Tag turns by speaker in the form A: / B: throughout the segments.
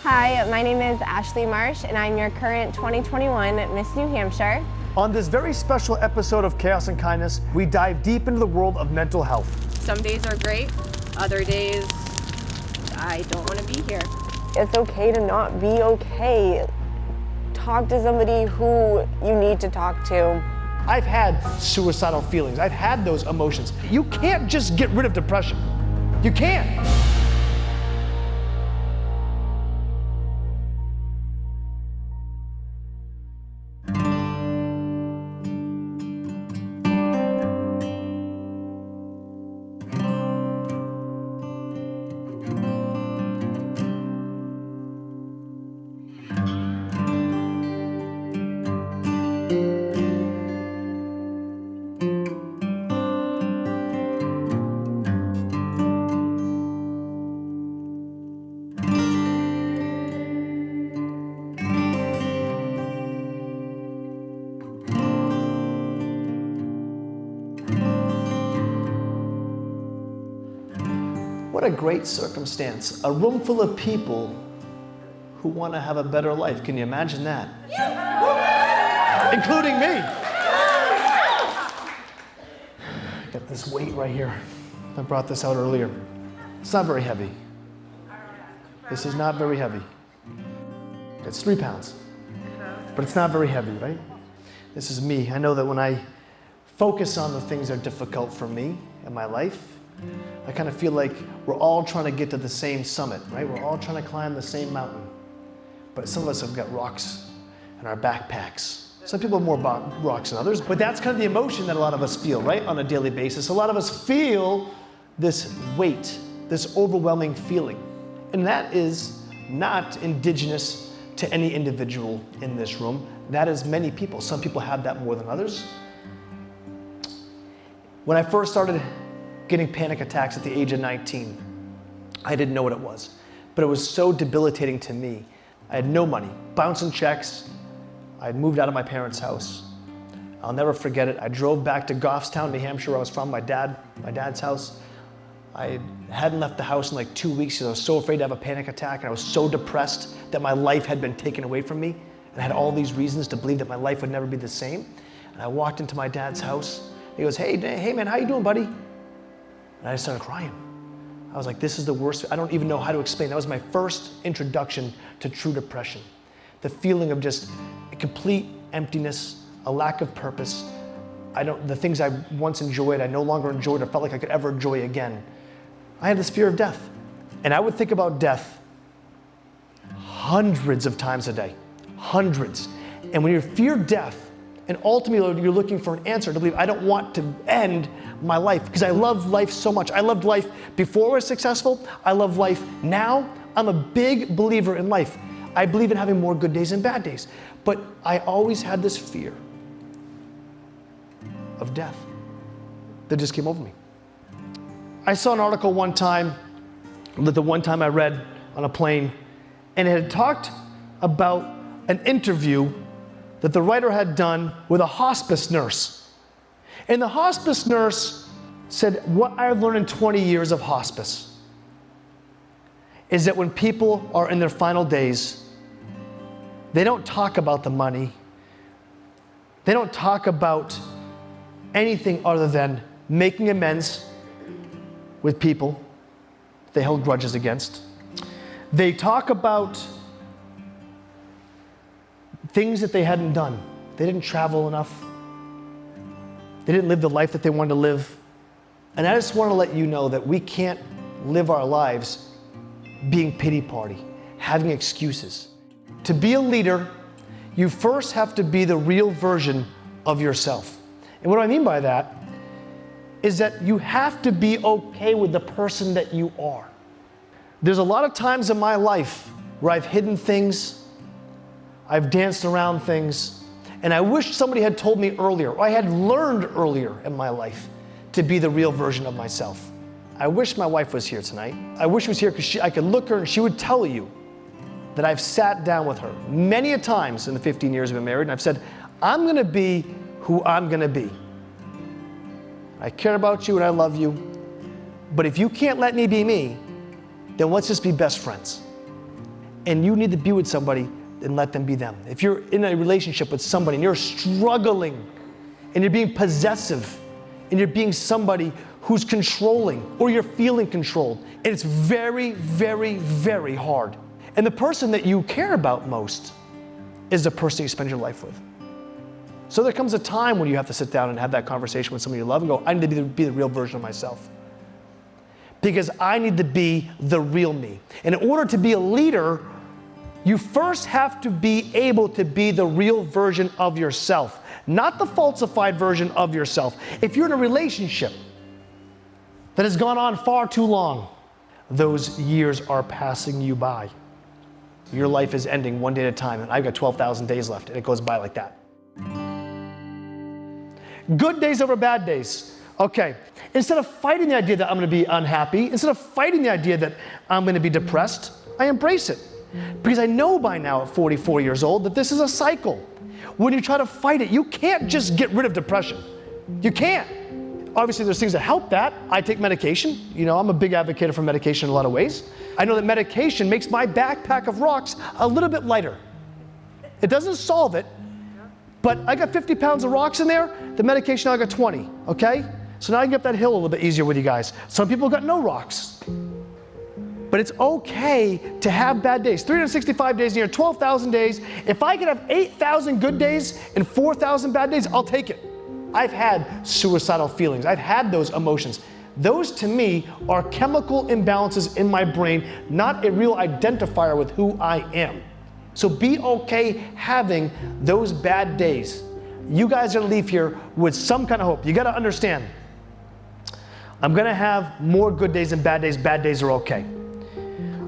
A: Hi, my name is Ashley Marsh, and I'm your current 2021 Miss New Hampshire.
B: On this very special episode of Chaos and Kindness, we dive deep into the world of mental health.
C: Some days are great, other days, I don't want to be here.
A: It's okay to not be okay. Talk to somebody who you need to talk to.
B: I've had suicidal feelings. I've had those emotions. You can't just get rid of depression. You can't. What a great circumstance. A room full of people who want to have a better life. Can you imagine that? Including me. I got this weight right here. I brought this out earlier. It's not very heavy. This is not very heavy. It's 3 pounds. But it's not very heavy, right? This is me. I know that when I focus on the things that are difficult for me in my life, I kind of feel like we're all trying to get to the same summit, right? We're all trying to climb the same mountain. But some of us have got rocks in our backpacks. Some people have more rocks than others, but that's kind of the emotion that a lot of us feel, right? On a daily basis. A lot of us feel this weight, this overwhelming feeling. And that is not indigenous to any individual in this room. That is many people. Some people have that more than others. When I first started getting panic attacks at the age of 19, I didn't know what it was, but it was so debilitating to me. I had no money, bouncing checks. I had moved out of my parents' house. I'll never forget it. I drove back to Goffstown, New Hampshire, where I was from, my dad's house. I hadn't left the house in like 2 weeks because I was so afraid to have a panic attack, and I was so depressed that my life had been taken away from me, and I had all these reasons to believe that my life would never be the same. And I walked into my dad's house. He goes, hey man, how you doing, buddy? And I just started crying. I was like, this is the worst. I don't even know how to explain. That was my first introduction to true depression. The feeling of just a complete emptiness, a lack of purpose. The things I once enjoyed, I no longer enjoyed or felt like I could ever enjoy again. I had this fear of death. And I would think about death hundreds of times a day, hundreds. And when you fear death, and ultimately you're looking for an answer to believe, I don't want to end my life because I love life so much. I loved life before I was successful. I love life now. I'm a big believer in life. I believe in having more good days and bad days. But I always had this fear of death that just came over me. I saw an article one time, the one time I read on a plane, and it had talked about an interview that the writer had done with a hospice nurse. And the hospice nurse said, what I've learned in 20 years of hospice is that when people are in their final days, they don't talk about the money. They don't talk about anything other than making amends with people they hold grudges against. They talk about things that they hadn't done. They didn't travel enough. They didn't live the life that they wanted to live. And I just want to let you know that we can't live our lives being pity party, having excuses. To be a leader, you first have to be the real version of yourself. And what I mean by that is that you have to be okay with the person that you are. There's a lot of times in my life where I've hidden things, I've danced around things, and I wish somebody had told me earlier, or I had learned earlier in my life to be the real version of myself. I wish my wife was here tonight. I wish she was here because I could look at her and she would tell you that I've sat down with her many a times in the 15 years we've been married, and I've said, I'm gonna be who I'm gonna be. I care about you and I love you, but if you can't let me be me, then let's just be best friends. and you need to be with somebody, then let them be them. If you're in a relationship with somebody and you're struggling and you're being possessive and you're being somebody who's controlling or you're feeling controlled, and it's very, very, very hard. And the person that you care about most is the person you spend your life with. So there comes a time when you have to sit down and have that conversation with somebody you love and go, I need to be the real version of myself. Because I need to be the real me. And in order to be a leader, you first have to be able to be the real version of yourself, not the falsified version of yourself. If you're in a relationship that has gone on far too long, those years are passing you by. Your life is ending one day at a time, and I've got 12,000 days left, and it goes by like that. Good days over bad days. Okay, instead of fighting the idea that I'm gonna be unhappy, instead of fighting the idea that I'm gonna be depressed, I embrace it. Because I know by now at 44 years old that this is a cycle. When you try to fight it, you can't just get rid of depression. You can't. Obviously, there's things that help that. I take medication. You know, I'm a big advocate for medication in a lot of ways. I know that medication makes my backpack of rocks a little bit lighter. It doesn't solve it, but I got 50 pounds of rocks in there. The medication, I got 20, okay? So now I can get up that hill a little bit easier with you guys. Some people got no rocks. But it's okay to have bad days. 365 days a year, 12,000 days. If I could have 8,000 good days and 4,000 bad days, I'll take it. I've had suicidal feelings. I've had those emotions. Those to me are chemical imbalances in my brain, not a real identifier with who I am. So be okay having those bad days. You guys are gonna leave here with some kind of hope. You gotta understand, I'm gonna have more good days than bad days. Bad days are okay.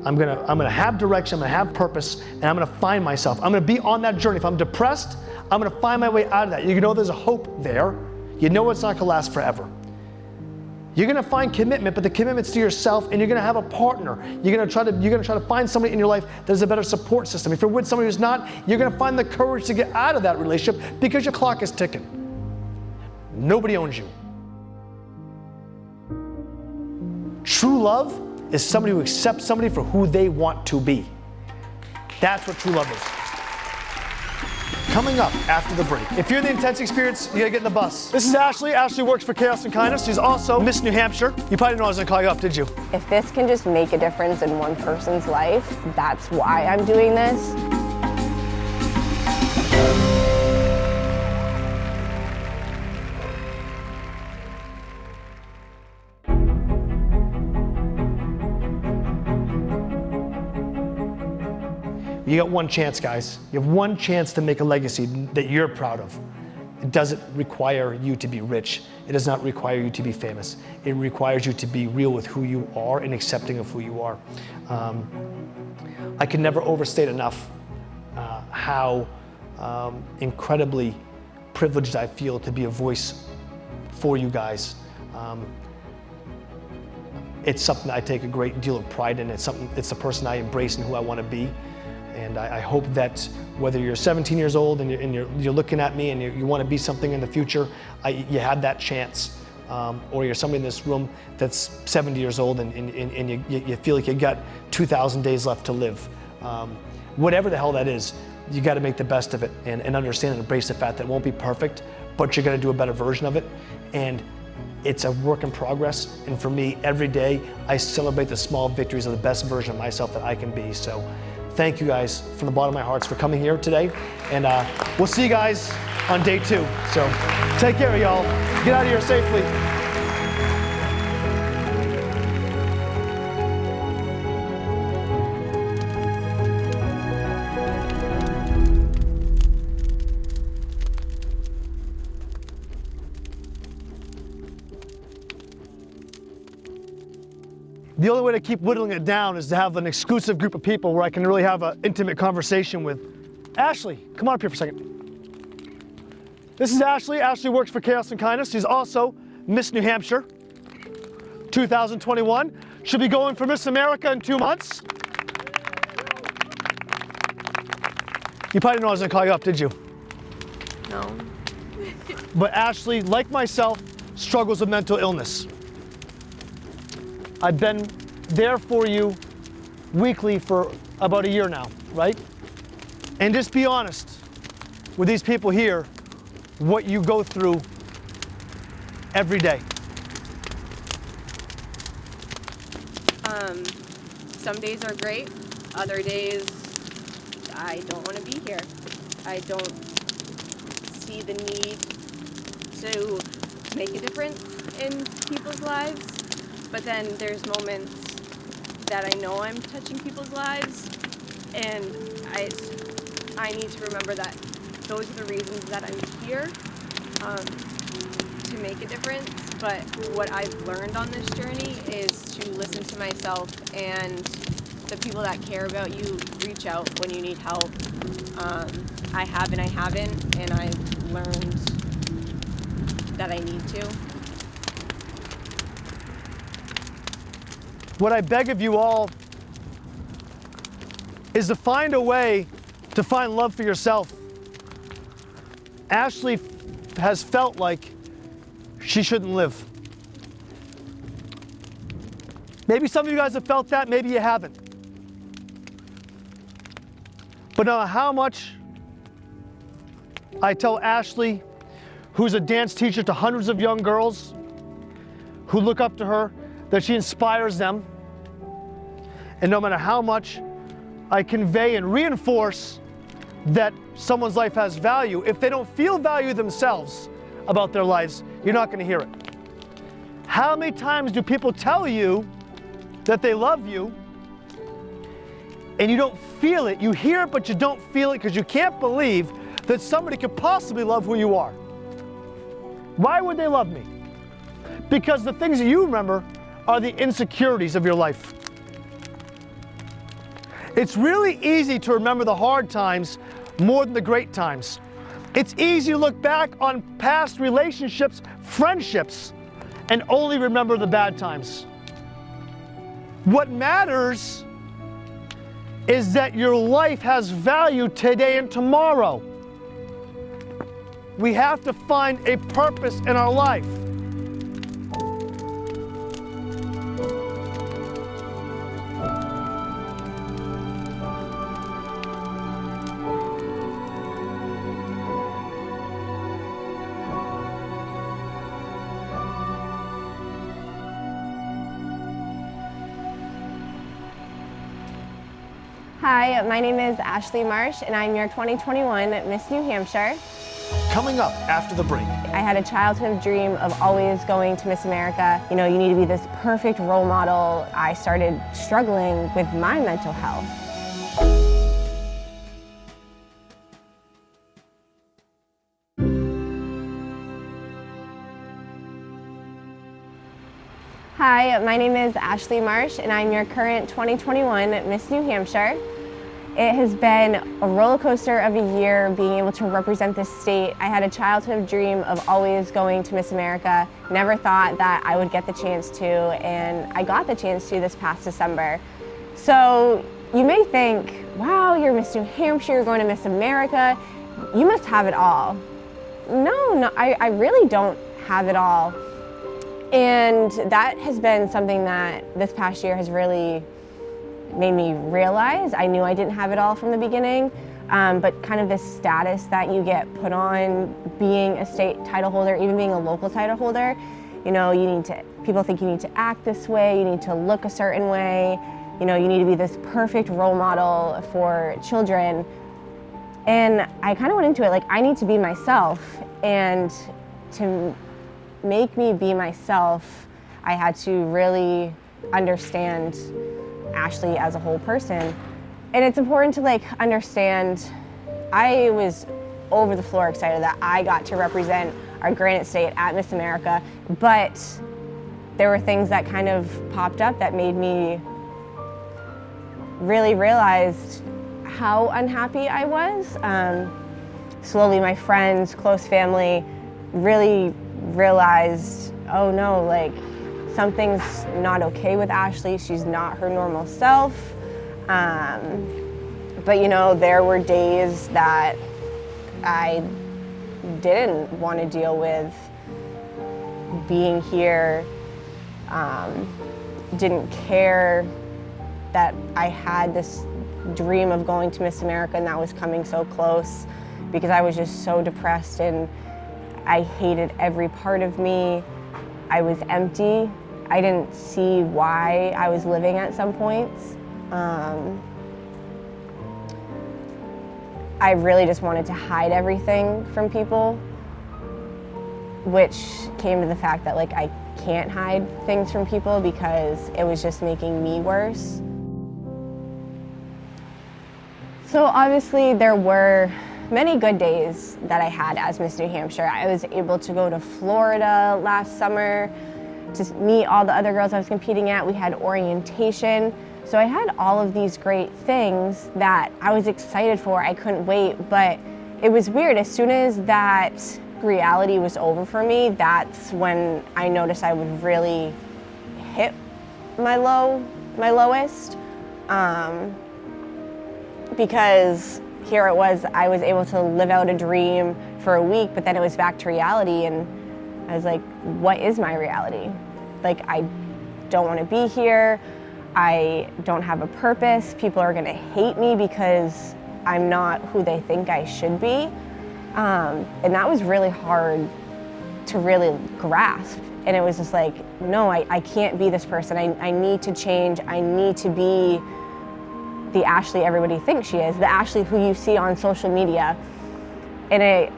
B: I'm gonna have direction, I'm gonna have purpose, and I'm gonna find myself. I'm gonna be on that journey. If I'm depressed, I'm gonna find my way out of that. You know there's a hope there. You know it's not gonna last forever. You're gonna find commitment, but the commitment's to yourself, and you're gonna have a partner. You're gonna try to find somebody in your life that has a better support system. If you're with somebody who's not, you're gonna find the courage to get out of that relationship because your clock is ticking. Nobody owns you. True love is somebody who accepts somebody for who they want to be. That's what true love is. Coming up after the break. If you're in the intense experience, you gotta get in the bus. This is Ashley. Ashley works for Chaos and Kindness. She's also Miss New Hampshire. You probably didn't know I was gonna call you up, did you?
A: If this can just make a difference in one person's life, that's why I'm doing this.
B: You got one chance, guys. You have one chance to make a legacy that you're proud of. It doesn't require you to be rich. It does not require you to be famous. It requires you to be real with who you are and accepting of who you are. I can never overstate enough how incredibly privileged I feel to be a voice for you guys. It's something I take a great deal of pride in. It's the person I embrace and who I want to be. And I hope that whether you're 17 years old and you're looking at me and you want to be something in the future, you had that chance. Or you're somebody in this room that's 70 years old and you feel like you got 2,000 days left to live. Whatever the hell that is, you got to make the best of it and understand and embrace the fact that it won't be perfect, but you're going to do a better version of it. And it's a work in progress. And for me, every day, I celebrate the small victories of the best version of myself that I can be. So thank you guys from the bottom of my heart for coming here today. And we'll see you guys on day 2. So take care, y'all. Get out of here safely. The only way to keep whittling it down is to have an exclusive group of people where I can really have an intimate conversation with. Ashley, come on up here for a second. This is Ashley. Ashley works for Chaos and Kindness. She's also Miss New Hampshire 2021. She'll be going for Miss America in 2 months. You probably didn't know I was gonna call you up, did you?
C: No.
B: But Ashley, like myself, struggles with mental illness. I've been there for you weekly for about a year now, right? And just be honest with these people here, what you go through every day.
C: Some days are great, other days I don't want to be here. I don't see the need to make a difference in people's lives, but then there's moments that I know I'm touching people's lives, and I need to remember that those are the reasons that I'm here, to make a difference. But what I've learned on this journey is to listen to myself, and the people that care about you reach out when you need help. I have and I haven't, and I've learned that I need to.
B: What I beg of you all is to find a way to find love for yourself. Ashley has felt like she shouldn't live. Maybe some of you guys have felt that, maybe you haven't. But no matter how much I tell Ashley, who's a dance teacher to hundreds of young girls who look up to her, that she inspires them, and no matter how much I convey and reinforce that someone's life has value, if they don't feel value themselves about their lives, you're not going to hear it. How many times do people tell you that they love you and you don't feel it? You hear it, but you don't feel it because you can't believe that somebody could possibly love who you are. Why would they love me? Because the things that you remember are the insecurities of your life. It's really easy to remember the hard times more than the great times. It's easy to look back on past relationships, friendships, and only remember the bad times. What matters is that your life has value today and tomorrow. We have to find a purpose in our life.
A: Hi, my name is Ashley Marsh, and I'm your 2021 Miss New Hampshire.
B: Coming up after the break.
A: I had a childhood dream of always going to Miss America. You know, you need to be this perfect role model. I started struggling with my mental health. Hi, my name is Ashley Marsh, and I'm your current 2021 Miss New Hampshire. It has been a roller coaster of a year being able to represent this state. I had a childhood dream of always going to Miss America. Never thought that I would get the chance to, and I got the chance to this past December. So you may think, wow, you're Miss New Hampshire, you're going to Miss America, you must have it all. No, I really don't have it all. And that has been something that this past year has really made me realize. I knew I didn't have it all from the beginning, but kind of this status that you get put on being a state title holder, even being a local title holder, you know, people think you need to act this way, you need to look a certain way, you know, you need to be this perfect role model for children. And I kind of went into it like, I need to be myself, and to make me be myself, I had to really understand Ashley as a whole person. And it's important to understand, I was over the floor excited that I got to represent our Granite State at Miss America, but there were things that kind of popped up that made me really realize how unhappy I was. Slowly my friends, close family really realized, oh no, something's not okay with Ashley. She's not her normal self. But you know, there were days that I didn't want to deal with being here, didn't care that I had this dream of going to Miss America and that was coming so close, because I was just so depressed and I hated every part of me. I was empty. I didn't see why I was living at some points. I really just wanted to hide everything from people, which came to the fact that like I can't hide things from people because it was just making me worse. So obviously there were many good days that I had as Miss New Hampshire. I was able to go to Florida last summer to meet all the other girls I was competing at. We had orientation. So I had all of these great things that I was excited for. I couldn't wait, but it was weird. As soon as that reality was over for me, that's when I noticed I would really hit my lowest. Because here it was, I was able to live out a dream for a week, but then it was back to reality, and I was like, what is my reality? Like, I don't want to be here. I don't have a purpose. People are gonna hate me because I'm not who they think I should be. And that was really hard to really grasp. And it was just like, no, I can't be this person. I need to change. I need to be the Ashley everybody thinks she is, the Ashley who you see on social media. And it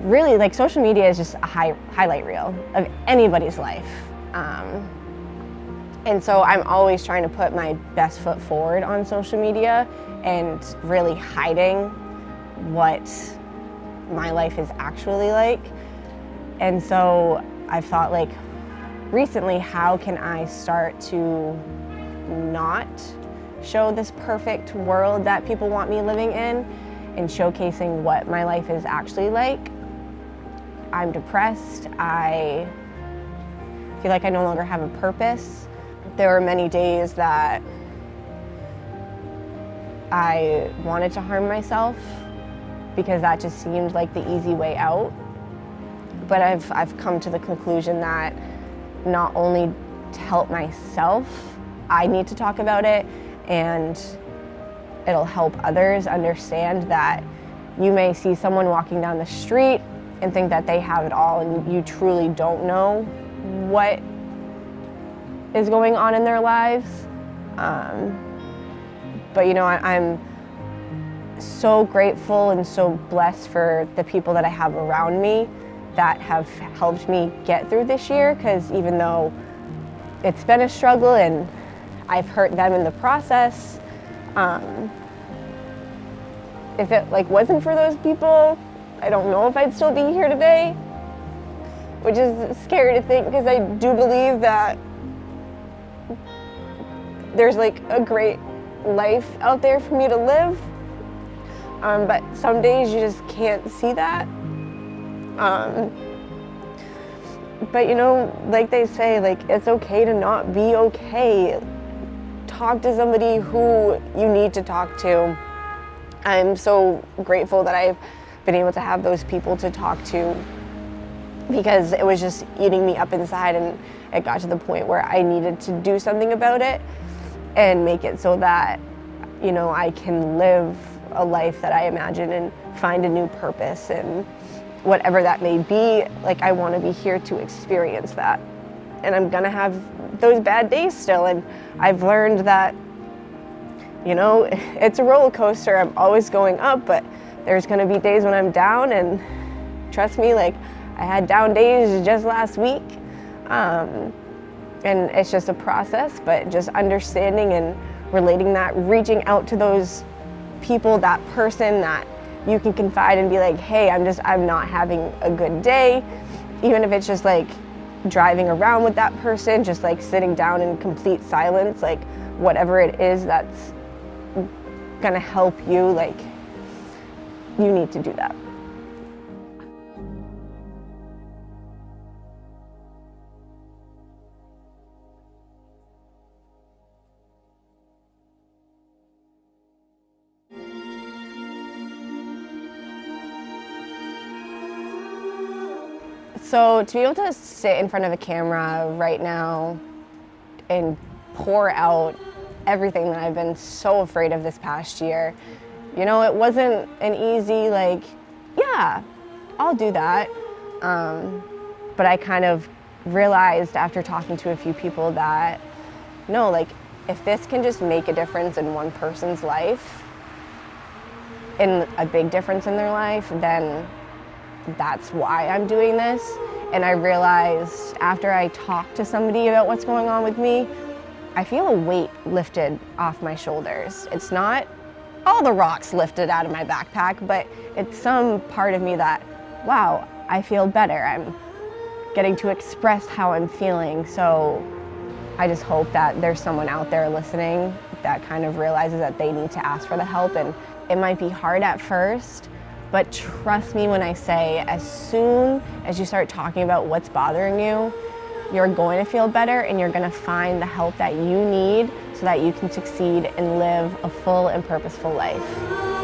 A: really, like, social media is just a highlight reel of anybody's life. And so I'm always trying to put my best foot forward on social media and really hiding what my life is actually like. And so I thought, like, recently, how can I start to not show this perfect world that people want me living in and showcasing what my life is actually like? I'm depressed. I feel like I no longer have a purpose. There were many days that I wanted to harm myself because that just seemed like the easy way out. But I've come to the conclusion that not only to help myself, I need to talk about it, and it'll help others understand that you may see someone walking down the street and think that they have it all, and you truly don't know what is going on in their lives. But you know, I'm so grateful and so blessed for the people that I have around me that have helped me get through this year, because even though it's been a struggle and I've hurt them in the process, if it wasn't for those people, I don't know if I'd still be here today, which is scary to think, because I do believe that there's like a great life out there for me to live, but some days you just can't see that. But you know, like they say, like, it's okay to not be okay. Talk to somebody who you need to talk to. I'm so grateful that I've been able to have those people to talk to, because it was just eating me up inside, and it got to the point where I needed to do something about it and make it so that, you know, I can live a life that I imagine and find a new purpose, and whatever that may be, like, I want to be here to experience that. And I'm gonna have those bad days still, and I've learned that, you know, it's a roller coaster. I'm always going up, but there's gonna be days when I'm down, and trust me, like, I had down days just last week. And it's just a process, but just understanding and relating that, reaching out to those people, that person that you can confide and be like, hey, I'm not having a good day. Even if it's just like driving around with that person, just like sitting down in complete silence, like whatever it is that's gonna help you, like, you need to do that. So to be able to sit in front of a camera right now and pour out everything that I've been so afraid of this past year. You know, it wasn't an easy, like, yeah, I'll do that. But I kind of realized after talking to a few people that, no, like, if this can just make a difference in one person's life, in a big difference in their life, then that's why I'm doing this. And I realized after I talked to somebody about what's going on with me, I feel a weight lifted off my shoulders. It's not all the rocks lifted out of my backpack, but it's some part of me that, wow, I feel better. I'm getting to express how I'm feeling. So I just hope that there's someone out there listening that kind of realizes that they need to ask for the help. And it might be hard at first, but trust me when I say, as soon as you start talking about what's bothering you, you're going to feel better and you're going to find the help that you need so that you can succeed and live a full and purposeful life.